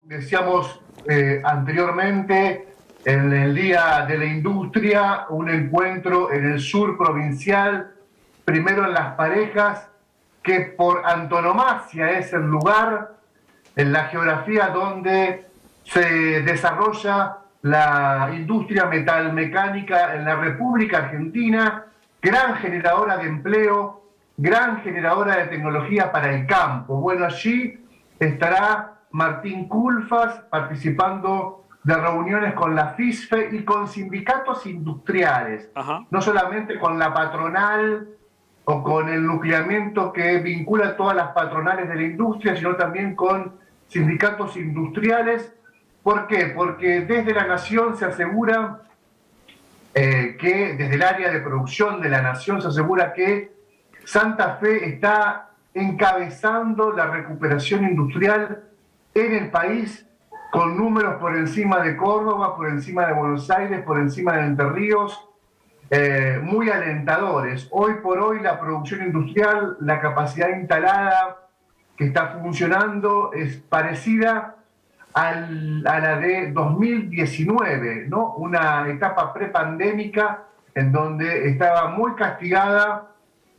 Decíamos anteriormente, en el Día de la Industria, un encuentro en el sur provincial, primero en Las Parejas, que por antonomasia es el lugar en la geografía donde se desarrolla la industria metalmecánica en la República Argentina, gran generadora de empleo, gran generadora de tecnología para el campo. Bueno, allí estará Martín Culfas participando de reuniones con la FISFE y con sindicatos industriales, Ajá. no solamente con la patronal o con el nucleamiento que vincula a todas las patronales de la industria, sino también con sindicatos industriales. ¿Por qué? Porque desde la Nación se asegura que, desde el área de producción de la Nación, se asegura que Santa Fe está encabezando la recuperación industrial en el país, con números por encima de Córdoba, por encima de Buenos Aires, por encima de Entre Ríos, muy alentadores. Hoy por hoy la producción industrial, la capacidad instalada que está funcionando es parecida a la de 2019, ¿no? Una etapa prepandémica en donde estaba muy castigada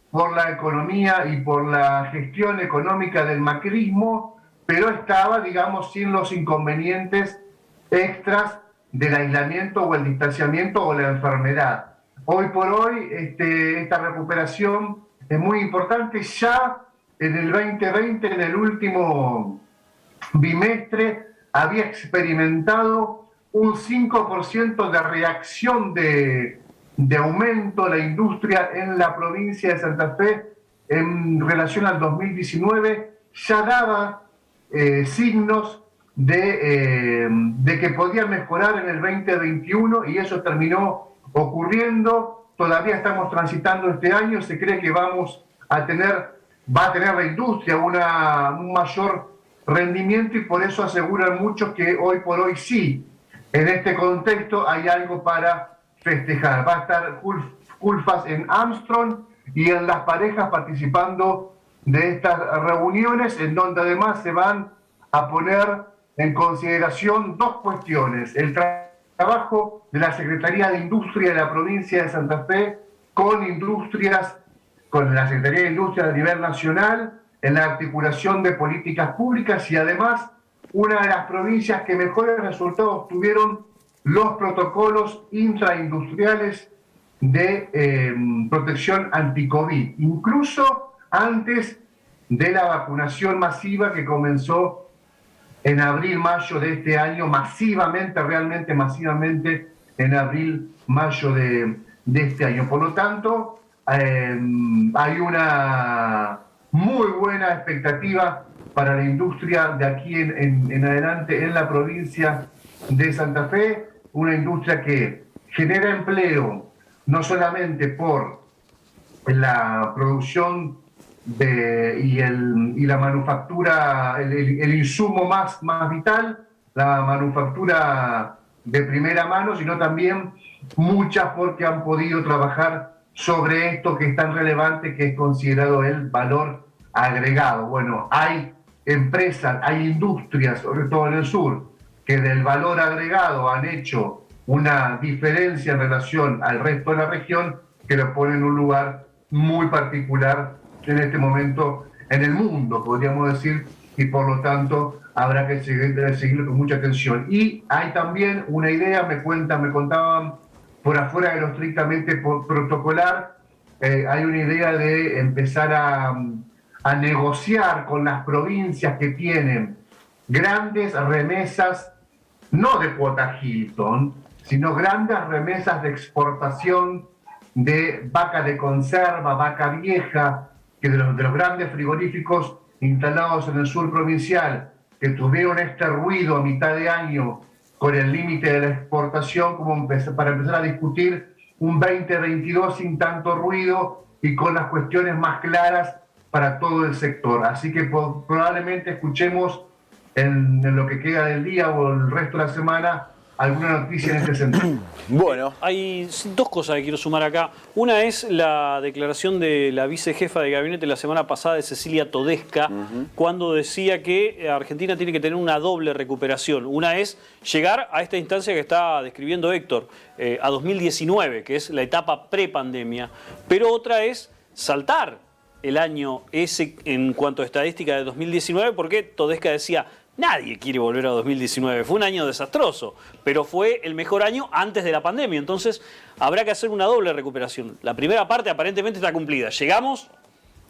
por la economía y por la gestión económica del macrismo, pero estaba, digamos, sin los inconvenientes extras del aislamiento o el distanciamiento o la enfermedad. Hoy por hoy esta recuperación es muy importante. Ya en el 2020, en el último bimestre, había experimentado un 5% de reacción de aumento la industria en la provincia de Santa Fe en relación al 2019. Ya daba signos de que podía mejorar en el 2021 y eso terminó ocurriendo. Todavía estamos transitando este año, se cree que va a tener la industria un mayor rendimiento y por eso aseguran muchos que hoy por hoy sí, en este contexto hay algo para festejar. Va a estar Culfas en Armstrong y en Las Parejas participando de estas reuniones, en donde además se van a poner en consideración dos cuestiones: el trabajo de la Secretaría de Industria de la provincia de Santa Fe con la Secretaría de Industria a nivel nacional, en la articulación de políticas públicas, y además una de las provincias que mejores resultados tuvieron los protocolos intraindustriales de protección anti-COVID, incluso antes de la vacunación masiva que comenzó en abril-mayo de este año, masivamente, realmente masivamente, en abril-mayo de este año. Por lo tanto, hay una muy buena expectativa para la industria de aquí en adelante en la provincia de Santa Fe, una industria que genera empleo no solamente por la producción y la manufactura, el insumo más vital, la manufactura de primera mano, sino también muchas porque han podido trabajar sobre esto que es tan relevante, que es considerado el valor agregado. Bueno, hay empresas, hay industrias, sobre todo en el sur, que del valor agregado han hecho una diferencia en relación al resto de la región, que lo pone en un lugar muy particular en este momento en el mundo, podríamos decir, y por lo tanto habrá que seguirlo con mucha atención. Y hay también una idea, me contaban por afuera de lo estrictamente protocolar, hay una idea de empezar a negociar con las provincias que tienen grandes remesas, no de cuota Hilton, sino grandes remesas de exportación de vaca de conserva, vaca vieja, que de los grandes frigoríficos instalados en el sur provincial, que tuvieron este ruido a mitad de año con el límite de la exportación, como para empezar a discutir un 2022 sin tanto ruido y con las cuestiones más claras para todo el sector. Así que probablemente escuchemos en lo que queda del día o el resto de la semana alguna noticia en este sentido. Bueno, Hay dos cosas que quiero sumar acá. Una es la declaración de la vicejefa de gabinete la semana pasada, de Cecilia Todesca, cuando decía que Argentina tiene que tener una doble recuperación. Una es llegar a esta instancia que está describiendo Héctor, a 2019, que es la etapa prepandemia, pero otra es saltar el año ese en cuanto a estadística de 2019, porque Todesca decía: nadie quiere volver a 2019, fue un año desastroso, pero fue el mejor año antes de la pandemia, entonces habrá que hacer una doble recuperación. La primera parte aparentemente está cumplida, llegamos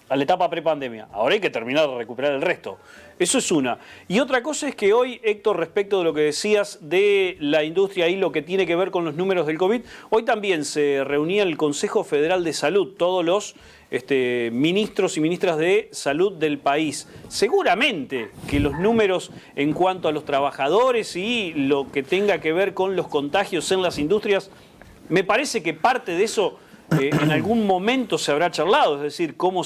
a la etapa prepandemia, ahora hay que terminar de recuperar el resto. Eso es una. Y otra cosa es que hoy, Héctor, respecto de lo que decías de la industria y lo que tiene que ver con los números del COVID, hoy también se reunía el Consejo Federal de Salud, todos los ministros y ministras de salud del país. Seguramente que los números en cuanto a los trabajadores y lo que tenga que ver con los contagios en las industrias, me parece que parte de eso en algún momento se habrá charlado, es decir, cómo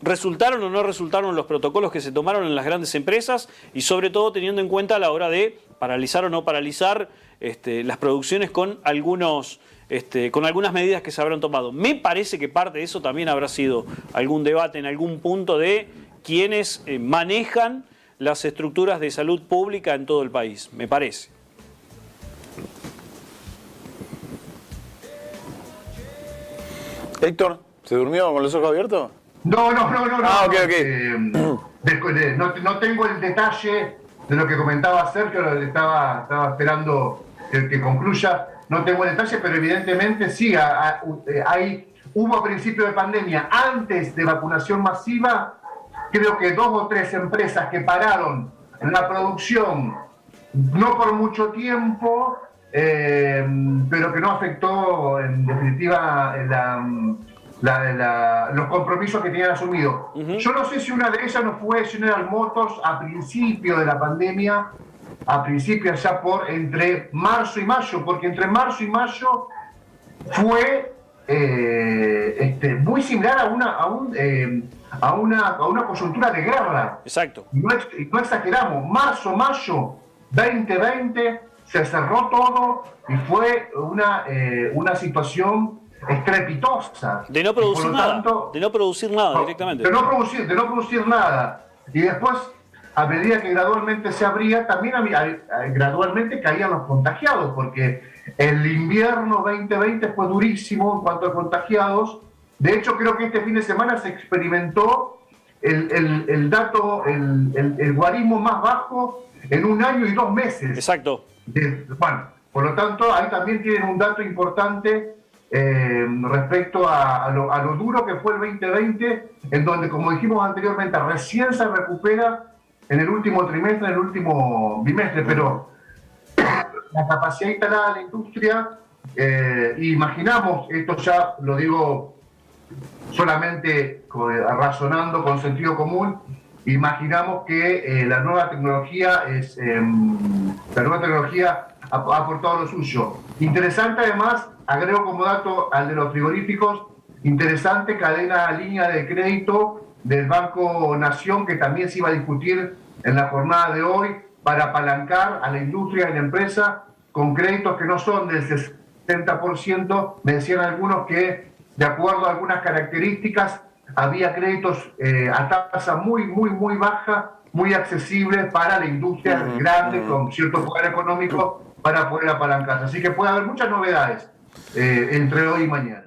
resultaron o no resultaron los protocolos que se tomaron en las grandes empresas y sobre todo teniendo en cuenta a la hora de paralizar o no paralizar las producciones con algunas medidas que se habrán tomado. Me parece que parte de eso también habrá sido algún debate en algún punto de quienes manejan las estructuras de salud pública en todo el país, me parece. Héctor, ¿se durmió con los ojos abiertos? No. Ah, ok. No tengo el detalle de lo que comentaba Sergio, estaba esperando que concluya. No tengo el detalle, pero evidentemente sí, hubo a principio de pandemia, antes de vacunación masiva, creo que 2 o 3 empresas que pararon en la producción, no por mucho tiempo, pero que no afectó en definitiva los compromisos que tenían asumidos. Yo no sé si una de ellas no fue General Motors a principio de la pandemia, a principio ya por entre marzo y mayo, porque entre marzo y mayo fue muy similar a una coyuntura de guerra. Exacto. Y no exageramos, marzo, mayo 2020 se cerró todo y fue una situación estrepitosa. De no producir nada, tanto, de no producir nada directamente. De no producir nada. Y después, a medida que gradualmente se abría, también gradualmente caían los contagiados, porque el invierno 2020 fue durísimo en cuanto a contagiados. De hecho, creo que este fin de semana se experimentó el guarismo más bajo en 1 año y 2 meses. Exacto. Bueno, por lo tanto, ahí también tienen un dato importante respecto a lo duro que fue el 2020, en donde, como dijimos anteriormente, recién se recupera en el último trimestre, en el último bimestre, pero la capacidad instalada de la industria, imaginamos, esto ya lo digo solamente razonando con sentido común, imaginamos que la nueva tecnología ha aportado lo suyo. Interesante además, agrego como dato al de los frigoríficos, interesante línea de crédito del Banco Nación, que también se iba a discutir en la jornada de hoy, para apalancar a la industria y la empresa con créditos que no son del 60%. Me decían algunos que, de acuerdo a algunas características, había créditos a tasa muy baja, muy accesibles para la industria grande, con cierto poder económico, para poder apalancarse. Así que puede haber muchas novedades entre hoy y mañana.